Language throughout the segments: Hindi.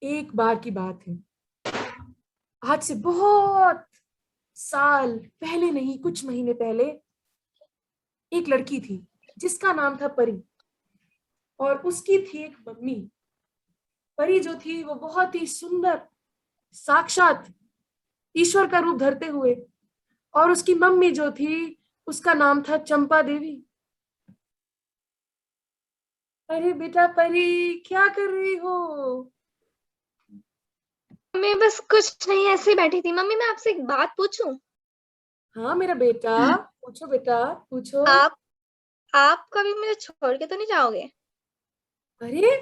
एक बार की बात है, आज से बहुत साल पहले, नहीं कुछ महीने पहले, एक लड़की थी जिसका नाम था परी। और उसकी थी एक मम्मी। परी जो थी वो बहुत ही सुंदर, साक्षात ईश्वर का रूप धरते हुए। और उसकी मम्मी जो थी, उसका नाम था चंपा देवी। अरे बेटा परी, क्या कर रही हो? मम्मी बस कुछ नहीं, ऐसे ही बैठी थी। मम्मी मैं आपसे एक बात पूछूं? हाँ मेरा बेटा, पूछो बेटा, पूछो। आप आप कभी मुझे छोड़ के तो नहीं जाओगे? अरे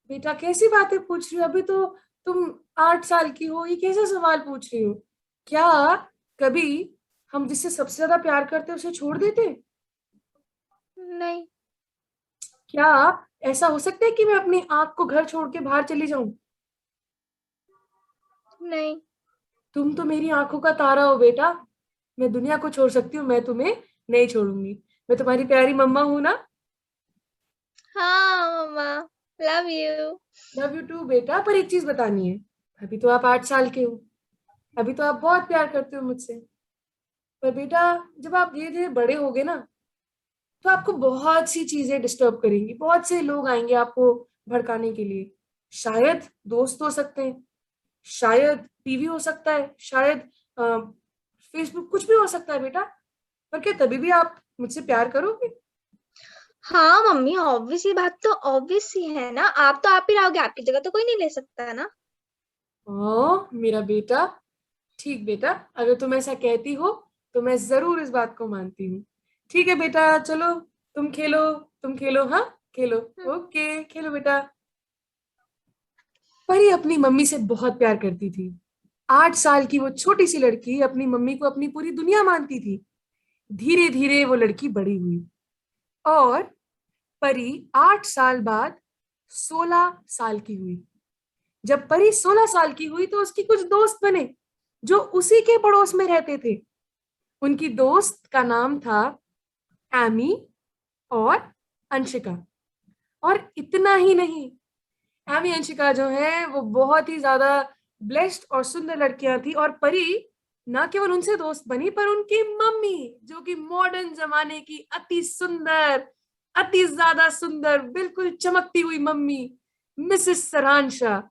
बेटा, कैसी बातें पूछ रही हो? अभी तो तुम 8 साल की हो, ये कैसे सवाल पूछ रही हो? क्या कभी हम जिससे सबसे ज्यादा प्यार करते हैं उसे छोड़ देते? नहीं। क्या ऐसा हो सकता है कि मैं अपनी आंख को घर छोड़ के बाहर चली जाऊं? नहीं। तुम तो मेरी आंखों का तारा हो बेटा। मैं दुनिया को छोड़ सकती हूँ, मैं तुम्हें नहीं छोड़ूंगी। मैं तुम्हारी प्यारी मम्मा हूं ना। हाँ मम्मा, love you. Love you too बेटा। पर एक चीज बतानी है, अभी तो आप 8 साल के हो, अभी तो आप बहुत प्यार करते हो मुझसे। पर बेटा, जब आप धीरे धीरे बड़े होगे ना, तो आपको बहुत सी चीजें डिस्टर्ब करेंगी, बहुत से लोग आएंगे आपको भड़काने के लिए। शायद दोस्त हो सकते हैं, शायद टीवी हो सकता है, शायद फेसबुक, कुछ भी हो सकता है बेटा। पर क्या तभी भी आप मुझसे प्यार करोगे? हाँ मम्मी, ऑब्वियस, ये बात तो ऑब्वियस ही है ना। आप तो आप ही रहोगे, आपकी जगह तो कोई नहीं ले सकता है ना। हाँ मेरा बेटा, ठीक बेटा, अगर तुम ऐसा कहती हो तो मैं जरूर इस बात को मानती हूँ। ठीक है बेटा, चलो तुम खेलो, तुम खेलो, हाँ खेलो। हम्म। ओके खेलो बेटा। परी अपनी मम्मी से बहुत प्यार करती थी। 8 साल की वो छोटी सी लड़की अपनी मम्मी को अपनी पूरी दुनिया मानती थी। धीरे धीरे वो लड़की बड़ी हुई, और परी 8 साल बाद 16 साल की हुई। जब परी 16 साल की हुई तो उसकी कुछ दोस्त बने जो उसी के पड़ोस में रहते थे। उनकी दोस्त का नाम था एमी और अंशिका। और इतना ही नहीं, एमी अंशिका जो है वो बहुत ही ज्यादा ब्लेस्ड और सुंदर लड़कियां थी। और परी ना केवल उनसे दोस्त बनी, पर उनकी मम्मी, जो कि मॉडर्न जमाने की अति सुंदर, अति ज्यादा सुंदर, बिल्कुल चमकती हुई मम्मी, मिसेस सरांशा।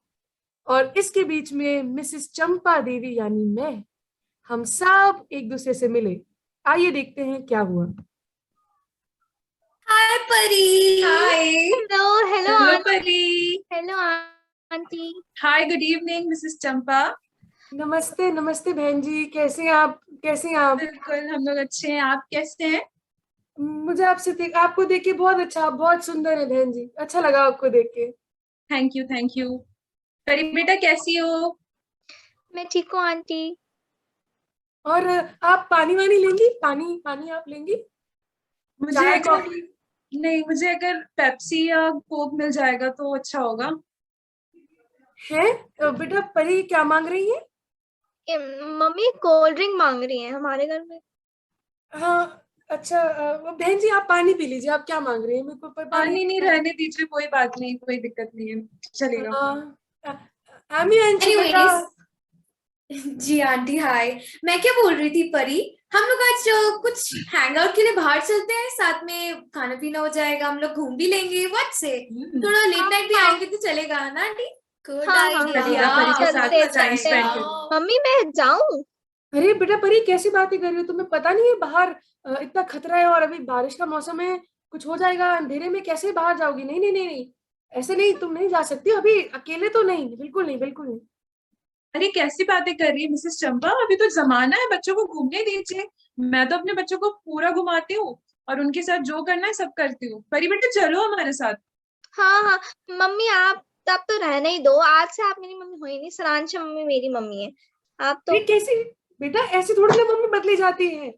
और इसके बीच में मिसेस चंपा देवी यानी मैं, हम सब एक दूसरे से मिले। आइए देखते हैं क्या हुआ। Hi Pari. Hi. Hello. Hello hello aunty. Pari. Hello aunty. Hi, good evening Mrs Champa. नमस्ते नमस्ते बहन जी, कैसे हैं आप? कैसे हैं आप? बिल्कुल, हम लोग अच्छे हैं। आप कैसे हैं? मुझे आपको देख के बहुत अच्छा, आप बहुत सुंदर है बहन जी, अच्छा लगा आपको देख के। Thank you, thank you. परी बेटा कैसी हो? मैं ठीक हूँ आंटी। और आप पानी वानी लेंगी? पानी पानी आप लेंगी? मुझे चाय अगर कॉफी? नहीं, मुझे अगर पेप्सी या कोक मिल जाएगा तो अच्छा होगा। है? बेटा परी क्या मांग रही है? मम्मी कोल्ड ड्रिंक मांग रही है हमारे घर में। हाँ अच्छा, बहन जी आप पानी पी लीजिए, आप क्या मांग रही हैं? मेरे को पानी। नहीं नहीं, रहने दीजिए, कोई बात नहीं, कोई दिक्कत नहीं है, चलेगा। आमी अंशिका का। एनीवेज, जी आंटी हाय। मैं क्या बोल रही थी परी, हम लोग आज कुछ हैंग आउट के लिए बाहर चलते हैं, साथ में खाना पीना हो जाएगा, हम लोग घूम भी लेंगे। व्हाट से? थोड़ा लेट हाँ नाइट भी हाँ आएंगे तो चलेगा ना आंटी? गुड हाँ हाँ हाँ आइडिया। चलेगा, हाँ, परी के साथ चलते टाइम चलते। स्पेंड करें। मम्मी मैं जाऊं? अरे बेटा परी, कैसी बातें कर रही हो? तुम्हें पता नहीं है बाहर इतना खतरा है, और अभी बारिश का मौसम है, कुछ हो जाएगा अंधेरे में, कैसे बाहर जाओगी? नहीं नहीं नहीं नहीं, ऐसे नहीं, तुम नहीं जा सकती अभी अकेले तो नहीं, बिल्कुल नहीं, बिल्कुल नहीं। अरे कैसी बातें कर रही है मिसेस चंपा, अभी तो जमाना है, बच्चों को घूमने दीजिए। मैं तो अपने बच्चों को पूरा घुमाती हूँ और उनके साथ जो करना है सब करती हूँ। परी बेटा चलो हमारे साथ। हाँ हाँ। मम्मी आप तो रहने ही दो। आज से आप मेरी मम्मी हो ही नहीं, सरांशा मम्मी मेरी मम्मी है। आप ये तो। कैसे? बेटा ऐसे थोड़ी ना मम्मी बदली जाती है,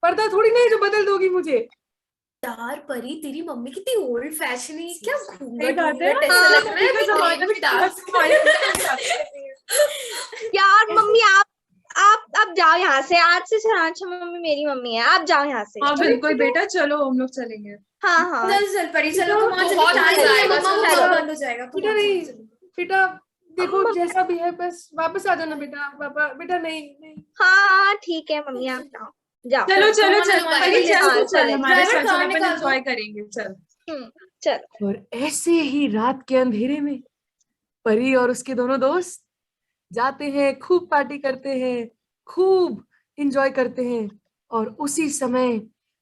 पर्दा थोड़ी ना है जो बदल दोगी मुझे। यार परी, तेरी मम्मी कितनी ओल्ड फैशन है, क्या सही घूंघट बात है, वूंघट ऐसा हाँ लग रहा अभी है का अभी जमाना गेम में कितनी डांस कस्टमाइज करती है। यार ऐसे। मम्मी आप जाओ यहाँ से। आज से सरांशा मम्मी मेरी मम्मी है, आप जाओ यहाँ से। हाँ अरे बिल्कुल बेटा, बेटा, चलो हम लोग चलेंगे। हाँ हाँ। चल चल परी चलो, बेटा कम ऑन, चलो, बहुत चाय मजा नहीं है आएगा, मम्मा, वो चलो। कब बंद हो जाएगा, कम बेटा ऑन चलो नहीं, चलो। बेटा देखो जैसा भी है बस वापस आ जाना बेटा। पापा बेटा नहीं नहीं। हाँ ठीक है मम्मी, आप जाओ जाओ। चलो चलो कौन चल हमारे परी, लिए चल हाँ, तू चल चले, हमारे ड्राइवर साथ, चल कार अपन निकाल दो। एंजॉय करेंगे, चल। चलो। और ऐसे ही रात के अंधेरे में परी और उसके दोनों दोस्त जाते हैं, खूब पार्टी करते हैं, खूब इंजॉय करते हैं। और उसी समय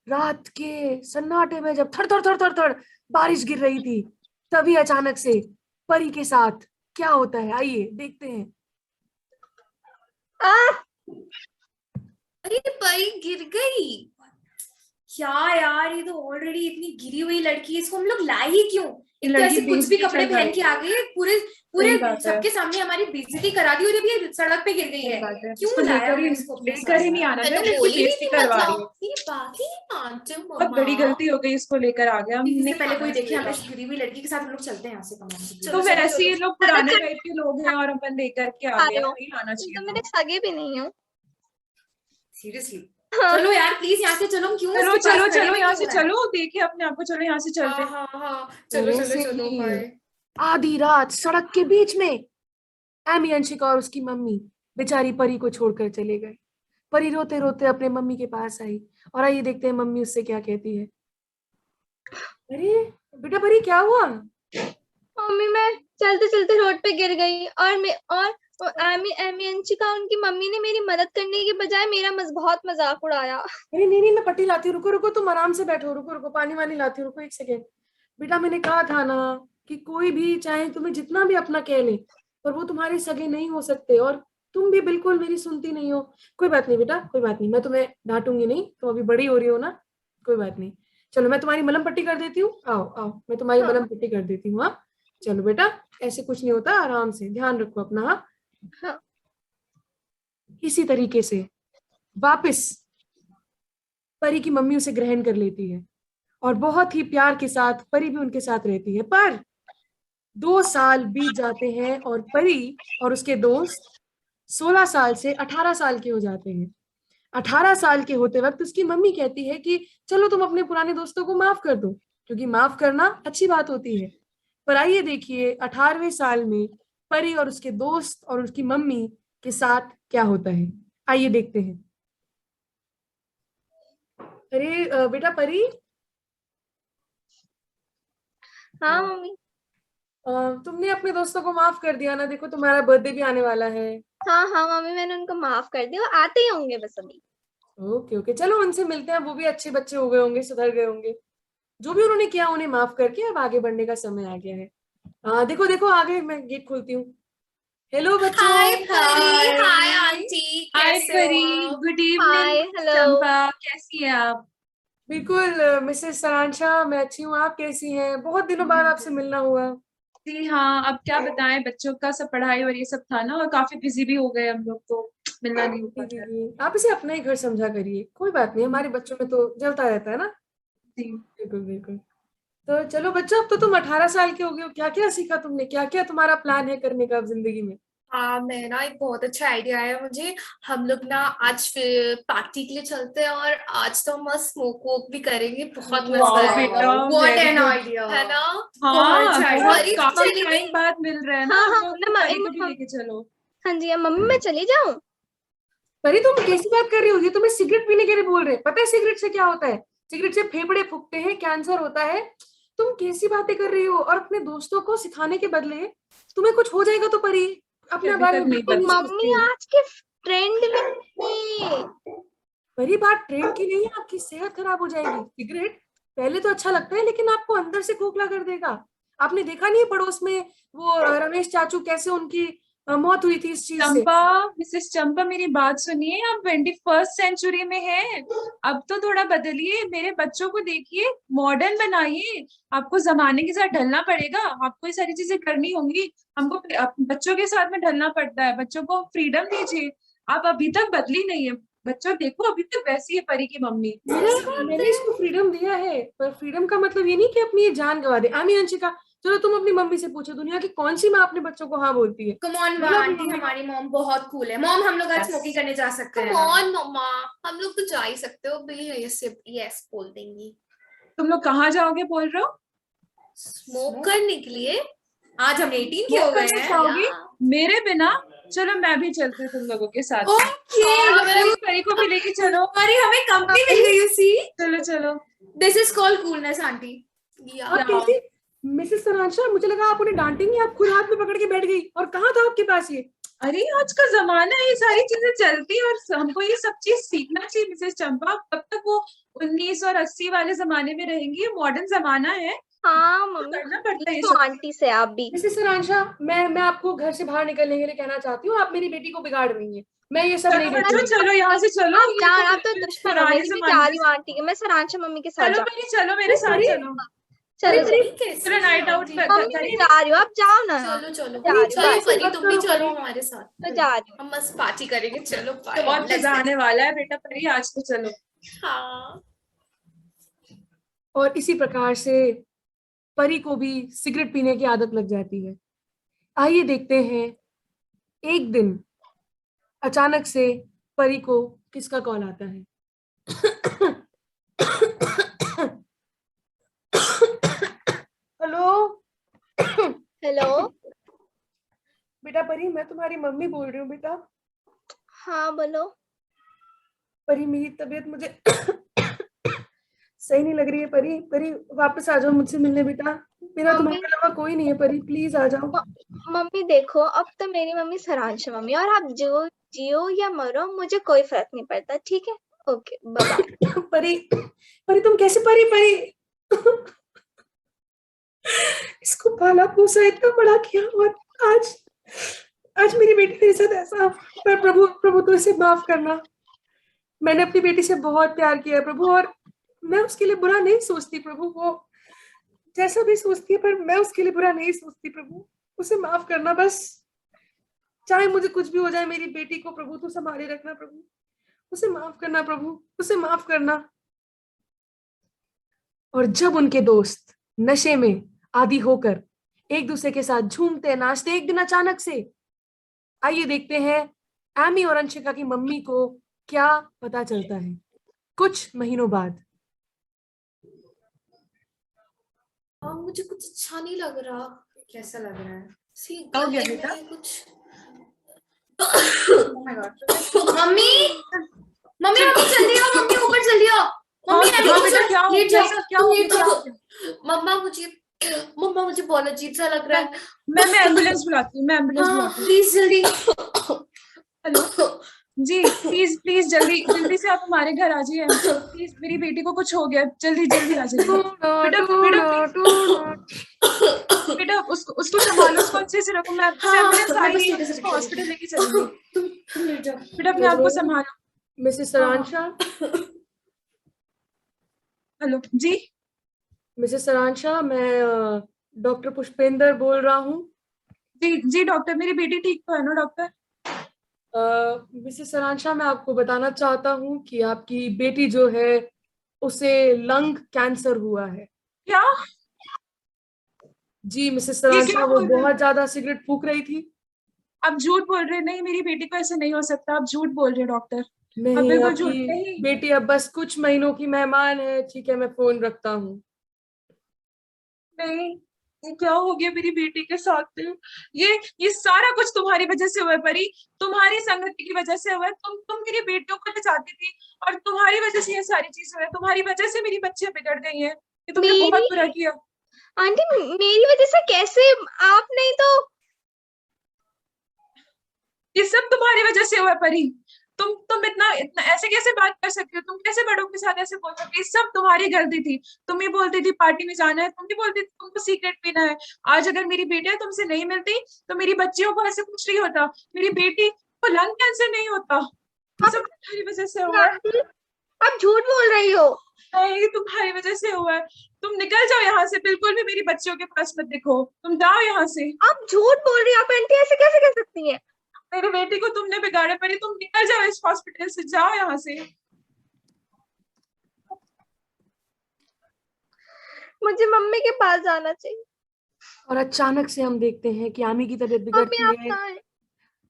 रात के सन्नाटे में जब थड़ थड़ थड़ थड़ थड़ बारिश गिर रही थी, तभी अचानक से परी के साथ क्या होता है आइए देखते हैं। आ अरे परी गिर गई। क्या यार, ये तो ऑलरेडी इतनी गिरी हुई लड़की है, इसको हम लोग लाए ही क्यों? एक तो लड़की ऐसे कुछ भी बेइज्जती कपड़े चल पहन रही के है। आ गई है, पूरे पूरे सही बात है, सबके सामने हमारी बेइज्जती करा दी और अभी ये सड़क पे गिर गई सही है। बात है। क्यों इसको लाया लेकर ही हमने इसको अपने लेकर ही नहीं साथ? आना मैं चाहिए, तो लड़की बोली भी बेइज्जती थी करवा रही है। मतलब ये बात ही मानते हो बहुत बड़ी मम्मा। गलती हो गई इसको लेकर आ गया, इससे हमने पहले कोई आना देखे हमें चाहिए इस गिरी हुई लड़की के साथ, हम लोग चलते हैं यहाँ से। कमान था। तो वैसे ये लोग पुराने टाइप के लोग हैं और अपन लेकर के आ गए, आयो, नहीं आना तुम चाहिए तो था। मेरे सगे भी नहीं हो। सीरियसली हाँ, चलो यार प्लीज यहाँ से चलो, हम क्यों चलो इसके पास चलो खड़े चलो, हुए यहाँ क्यों से हैं? चलो, देखिए अपने आप को, चलो यहाँ से चलते। हाँ हाँ हाँ, और चलो चलो ऐसे चलो ही बाय। आधी रात सड़क के बीच में एमी, अंशिका और उसकी मम्मी बेचारी परी को छोड़कर चले गए। परी रोते रोते अपने मम्मी के पास आई और आइए देखते हैं मम्मी उससे क्या कहती है। अरे बेटा परी क्या हुआ? मम्मी मैं चलते चलते रोड पे गिर गई और मैं और एमी एमी अंशिका उनकी मम्मी ने मेरी मदद करने के बजाय मेरा बहुत मजाक उड़ाया। अरे नहीं नहीं मैं पट्टी लाती हूँ, रुको रुको तुम आराम से बैठो, रुको रुको पानी वानी लाती हूँ, रुको एक सेकेंड। बेटा मैंने कहा था ना कि कोई भी चाहे तुम्हें जितना भी अपना कह ले पर वो तुम्हारे सगे नहीं हो सकते, और तुम भी बिल्कुल मेरी सुनती नहीं हो। कोई बात नहीं बेटा, कोई बात नहीं, मैं तुम्हें डांटूंगी नहीं, तुम अभी बड़ी हो रही हो ना, कोई बात नहीं। चलो मैं तुम्हारी मलहम पट्टी कर देती हूँ, आओ आओ मैं तुम्हारी हाँ। मलहम पट्टी कर देती हूँ। हाँ चलो बेटा, ऐसे कुछ नहीं होता, आराम से ध्यान रखो अपना। हाँ हाँ। इसी तरीके से वापस परी की मम्मी उसे ग्रहण कर लेती है और बहुत ही प्यार के साथ परी भी उनके साथ रहती है। पर 2 साल बीत जाते हैं और परी और उसके दोस्त 16 साल से 18 साल के हो जाते हैं। 18 साल के होते वक्त उसकी मम्मी कहती है कि चलो तुम अपने पुराने दोस्तों को माफ कर दो, क्योंकि माफ करना अच्छी बात होती है। पर आइए देखिए 18वें साल में परी और उसके दोस्त और उसकी मम्मी के साथ क्या होता है, आइए देखते हैं। अरे बेटा परी, हाँ मम्मी। तुमने अपने दोस्तों को माफ कर दिया ना? देखो तुम्हारा बर्थडे भी आने वाला है। हाँ हाँ मम्मी, मैंने उनको माफ कर दिया, वो आते ही होंगे बस अभी। ओके ओके चलो उनसे मिलते हैं, वो भी अच्छे बच्चे हो गए होंगे, सुधर गए होंगे। जो भी उन्होंने किया उन्हें माफ करके अब आगे बढ़ने का समय आ गया है। देखो देखो आगे मैं गेट खोलती हूँ। हेलो बच्चों। हाय परी, हाय हाय आंटी, हाय कैसे हो परी, आप? Good hi, evening hello. Champa, कैसी है आप? बिल्कुल मिसेस सरांशा, मैं अच्छी हूँ, आप कैसी हैं? बहुत दिनों बाद आपसे मिलना हुआ। जी हाँ, अब क्या बताएं, बच्चों का सब पढ़ाई और ये सब था ना, और काफी बिजी भी हो गए हम लोग, तो मिलना नहीं हो जी जी पाता है। जी, आप इसे अपना ही घर समझा करिए, कोई बात नहीं, हमारे बच्चों में तो चलता रहता है ना। जी बिल्कुल बिल्कुल। तो चलो बच्चों, अब तो तुम 18 साल के हो गए हो, क्या क्या सीखा तुमने, क्या क्या तुम्हारा प्लान है करने का अब जिंदगी में? हाँ मैं ना, एक बहुत अच्छा आइडिया है मुझे। हम लोग ना आज फिर पार्टी के लिए चलते हैं और आज तो मस्त स्मोक वोक भी करेंगे, बहुत मजा वाह आएगा। बेटा, what very an good. Idea है ना? बहुत हाँ अच्छा आइडिया। बहुत परी तू काफी चलेगी? टाइम बाद मिल रहे हैं ना हाँ हम हाँ लोग, तो परी को भी मैं लेके चलो। हाँ जी मम्मी, मैं चली जाऊँ? परी तुम कैसी बात कर रही हो, ये तुम्हें सिगरेट पीने के लिए बोल रहे हैं, पता है सिगरेट से क्या होता है? सिगरेट से फेफड़े फूकते हैं, कैंसर होता है। तुम कैसी बातें कर रही हो, और अपने दोस्तों को सिखाने के बदले तुम्हें कुछ हो जाएगा तो परी अपने अभी बारे तक में नहीं बिल्कुल नहीं बचा। मम्मी सोचती हो। आज के ट्रेंड में ये। परी बात ट्रेंड की नहीं है, आपकी सेहत खराब हो जाएगी। सिगरेट पहले तो अच्छा लगता है लेकिन आपको अंदर से खोखला कर देगा। आपने देखा नहीं है पड़ोस में वो रमेश चाचू कैसे उनकी मौत हुई थी इस चीज से। चंपा, मिसेस चंपा मेरी बात सुनिए, आप 21st सेंचुरी में हैं, अब तो थोड़ा बदलिए, मेरे बच्चों को देखिए, मॉडर्न बनाइए। आपको जमाने के साथ ढलना पड़ेगा, आपको ये सारी चीजें करनी होंगी, हमको बच्चों के साथ में ढलना पड़ता है, बच्चों को फ्रीडम दीजिए। आप अभी तक बदली नहीं है, बच्चों देखो अभी तक वैसी है परी की मम्मी। मैंने इसको फ्रीडम दिया है, पर फ्रीडम का मतलब ये नहीं कि अपनी ये जान गवा दे। आमी, अंशिका, चलो तुम अपनी मम्मी से पूछो दुनिया की कौन सी माँ अपने बच्चों को हाँ बोलती है। कम ऑन बोलो अपनी आंटी, मम्मी को। हमारी मॉम बहुत कूल है। मॉम हम लोग आज स्मोकिंग करने जा सकते हैं? कम ऑन मम्मा, हम लोग तो जा ही सकते हो, भी यस बोल देंगी। तुम लोग कहाँ जाओगे बोल रहे हो? स्मोक करने के लिए? आज हम 18 के हो वो गए करना हैं। चाहोगी या। मेरे बिना? चलो मैं भी चलती हूँ तुम लोगों के साथ। ओके मेरी परी को भी लेके चलो। परी, हमें कंपनी मिल गई। सी चलो चलो। This is called coolness aunty. या। आप कैसे मिसेस सरांशा, मुझे लगा आप उन्हें डांटेंगी, आप खुद हाथ में पकड़ के बैठ गई। और कहाँ था आपके पास ये? अरे आज का जमाना है, ये सारी चीजें चलती है और हमको ये सब चीज सीखना चाहिए मिसेस चंपा। कब तक वो 19 और 80 वाले जमाने में रहेंगी? ये मॉडर्न जमाना है, हाँ मम्मी, करना पड़ता है ये पूछो सब। आंटी से आप भी। मिसेस सरांशा, मैं आपको घर से बाहर निकलने के लिए कहना चाहती हूँ। आप मेरी बेटी को बिगाड़ रही हैं। मैं ये सब नहीं चलो देखूंगी। चलो यहाँ से चलो। आप ये जान, तो आप तो बिल्कुल दुश्मन हो पुराने मेरी। मैं जमाने जा के- रही हूँ आंटी के, मैं सरांशा मम्मी के साथ चलो जा परी, चलो मेरे साथ अरे, चलो। चलो अरे, चलो। चलो नाइट आउट मम्मी मैं जा रही हूँ, आप जाओ ना। चलो चलो जा रही हूँ, चलो बाय। परी, मत तुम भी करो, चलो परी। हमारे साथ। मैं जा रही हूँ। हम मस्त पार्टी करेंगे। चलो बाय। बहुत मजा आने वाला है बेटा परी, आज तो चलो। हाँ। और इसी प्रकार से परी को भी सिगरेट पीने की आदत लग जाती है। आइए देखते हैं, एक दिन अचानक से परी को किसका कॉल आता है। हेलो। हेलो। बेटा परी, मैं तुम्हारी मम्मी बोल रही हूँ बेटा। हाँ बोलो। परी, मेरी तबीयत मुझे सही नहीं लग रही है। परी परी, वापस आ जाओ मुझसे मिलने बेटा। मेरा मम्मी। तुम्हारे अलावा कोई नहीं है परी, प्लीज आ जाओ। मम्मी देखो, अब तो मेरी मम्मी सरांशा मम्मी, और आप जो जियो या मरो मुझे कोई फर्क नहीं पड़ता, ठीक है? Okay bye bye. Pari Pari, तुम कैसे? परी परी इसको पाला पोसा, इतना बड़ा किया, और आज आज मेरी बेटी मेरे साथ ऐसा। पर प्रभु प्रभु, तो इसे माफ करना। मैंने अपनी बेटी से बहुत प्यार किया है प्रभु, और मैं उसके लिए बुरा नहीं सोचती प्रभु। वो जैसा भी सोचती है, पर मैं उसके लिए बुरा नहीं सोचती प्रभु। उसे माफ करना बस। चाहे मुझे कुछ भी हो जाए, मेरी बेटी को प्रभु तू संभाले रखना प्रभु। उसे माफ करना प्रभु, उसे माफ करना। और जब उनके दोस्त नशे में आदी होकर एक दूसरे के साथ झूमते नाचते, एक दिन अचानक से, आइए देखते हैं एमी और अंशिका की मम्मी को क्या पता चलता है कुछ महीनों बाद। मुझे कुछ अच्छा नहीं लग रहा। कैसा लग रहा है? सी हो गया गले बेटा? में कुछ। Oh my God. Mummy mummy mummy जल्दी आओ, मम्मी ऊपर जल्दी आओ। मम्मी हाँ, अरे हाँ ऊपर बेटा, क्या हो लेट गया? जाओ, क्या हो लेट गया? जाओ। मम्मा मुझे बहुत अजीब सा लग रहा है। मैं एम्बुलेंस बुलाती हूँ, मैं एम्बुलेंस हाँ बुलाती हूँ। प्लीज जल्दी। हेलो जी, प्लीज प्लीज जल्दी जल्दी से आप हमारे घर आ जाइए। प्लीज, मेरी बेटी को कुछ हो गया, जल्दी जल्दी आ जाइए। बेटा बेटा please, बेटा उसको उसको संभालो, उसको अच्छे से रखो। मैं एम्बुलेंस आ रही है, उसको हॉस्पिटल लेके चलूंगी। तुम लेट जाओ। बेटा अपने आप को संभालो। मिसेस सरांशा, हेलो जी। मिसेस सरांशा, मैं डॉक्टर पुष्पेंद्र बोल रहा हूँ। जी जी डॉक्टर, मेरी बेटी ठीक तो है ना डॉक्टर? मिसेस सरांशा, मैं आपको बताना चाहता हूँ कि आपकी बेटी जो है, उसे लंग कैंसर हुआ है। क्या? जी मिसेस ये सरांशा, क्या वो बोल रहे बहुत हैं? ज्यादा सिगरेट फूंक रही थी। आप झूठ बोल रहे हैं। नहीं, मेरी बेटी को ऐसे नहीं हो सकता, आप झूठ बोल रहे हैं डॉक्टर। आप नहीं, बिल्कुल आपकी झूठ नहीं। बेटी अब बस कुछ महीनों की मेहमान है। ठीक है, मैं फोन रखता हूँ। नहीं, ये क्या हो गया मेरी बेटी के साथ? ये सारा कुछ तुम्हारी वजह से हुआ है परी। तुम्हारी संगति की वजह से हुआ है। तुम मेरी बेटियों को ले जाती थी और तुम्हारी वजह से ये सारी चीज हुई है। तुम्हारी वजह से मेरी बच्चियां बिगड़ गई हैं। ये तुमने बहुत मेरी बुरा किया। आंटी, मेरी वजह से कैसे? आप नहीं तो। ये सब तुम्हारी वजह से हुआ है परी। तुम इतना इतना ऐसे कैसे बात कर सकती हो? तुम कैसे बड़ों के साथ ऐसे बोल सकती हो? ये सब तुम्हारी गलती थी। तुम ही बोलती थी पार्टी में जाना है, तुम ही बोलती थी तुमको सीक्रेट पीना है। आज अगर मेरी बेटी तुमसे नहीं मिलती तो मेरी बच्चियों को ऐसे कुछ नहीं होता। मेरी बेटी को लंग कैंसर नहीं होता। ये सब तुम्हारी वजह से हुआ है। आंटी, आप झूठ बोल रही हो। नहीं, तुम्हारी वजह से हुआ है। तुम निकल जाओ यहाँ से, बिल्कुल भी मेरी बच्चियों के पास मत दिखो। तुम जाओ यहाँ से। आप झूठ बोल रही हो। आप आंटी ऐसे कैसे कर सकती हैं? मेरी बेटी को तुमने बिगाड़ा परी। तुम निकल जाओ इस हॉस्पिटल से, जाओ यहाँ से। मुझे मम्मी के पास जाना चाहिए। और अचानक से हम देखते हैं कि आमी की तबीयत मम्मी बिगड़ती आप है। कहाँ हैं?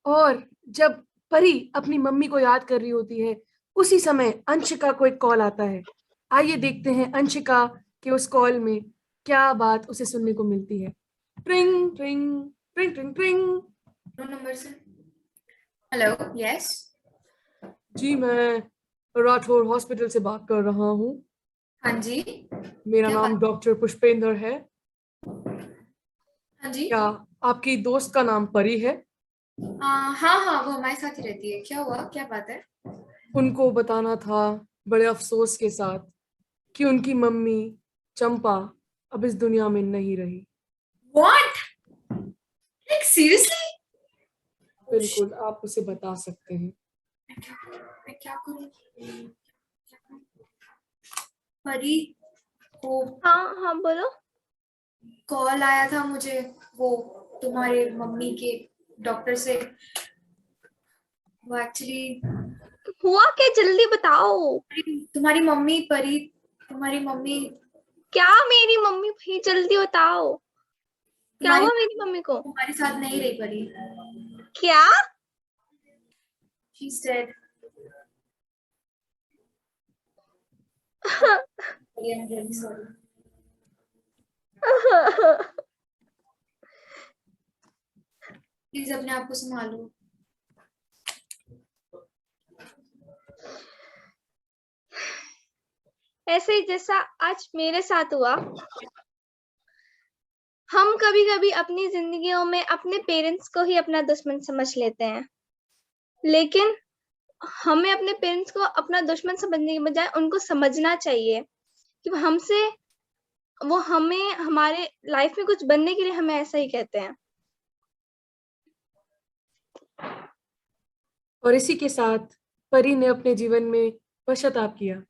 और जब परी अपनी मम्मी को याद कर रही होती है, उसी समय अंशिका को एक कॉल आता है। आइए देखते हैं अंशिका के उस कॉल में क्या बात उसे सुनने को मिलती है। ट्रिंग ट्रिंग ट्रिंग ट्रिंग ट्रिंग। नो नंबर से। Hello, yes. जी, मैं राठौर हॉस्पिटल से बात कर रहा हूँ। हाँ जी, मेरा क्या नाम डॉक्टर पुष्पेंद्र है। हाँ जी। क्या आपकी दोस्त का नाम परी है? हाँ हाँ, वो हमारे साथ ही रहती है। क्या हुआ, क्या बात है? उनको बताना था बड़े अफसोस के साथ कि उनकी मम्मी चंपा अब इस दुनिया में नहीं रही। व्हाट? Like seriously? बिल्कुल, आप उसे बता सकते हैं। मैं क्या करूं? परी को हाँ हाँ बोलो। कॉल आया था मुझे, वो तुम्हारे मम्मी के डॉक्टर से। वो एक्चुअली हुआ क्या, जल्दी बताओ। तुम्हारी मम्मी परी, तुम्हारी मम्मी क्या मेरी मम्मी, भाई जल्दी बताओ। क्या तुम्हारी हुआ मेरी मम्मी को? तुम्हारे साथ नहीं रही परी। क्या? She's dead. I'm really sorry. Please अपने आप को संभालो। ऐसे ही जैसा आज मेरे साथ हुआ, हम कभी कभी अपनी जिंदगियों में अपने पेरेंट्स को ही अपना दुश्मन समझ लेते हैं, लेकिन हमें अपने पेरेंट्स को अपना दुश्मन समझने के बजाय उनको समझना चाहिए कि वो हमें हमारे लाइफ में कुछ बनने के लिए हमें ऐसा ही कहते हैं। और इसी के साथ परी ने अपने जीवन में पश्चाताप किया।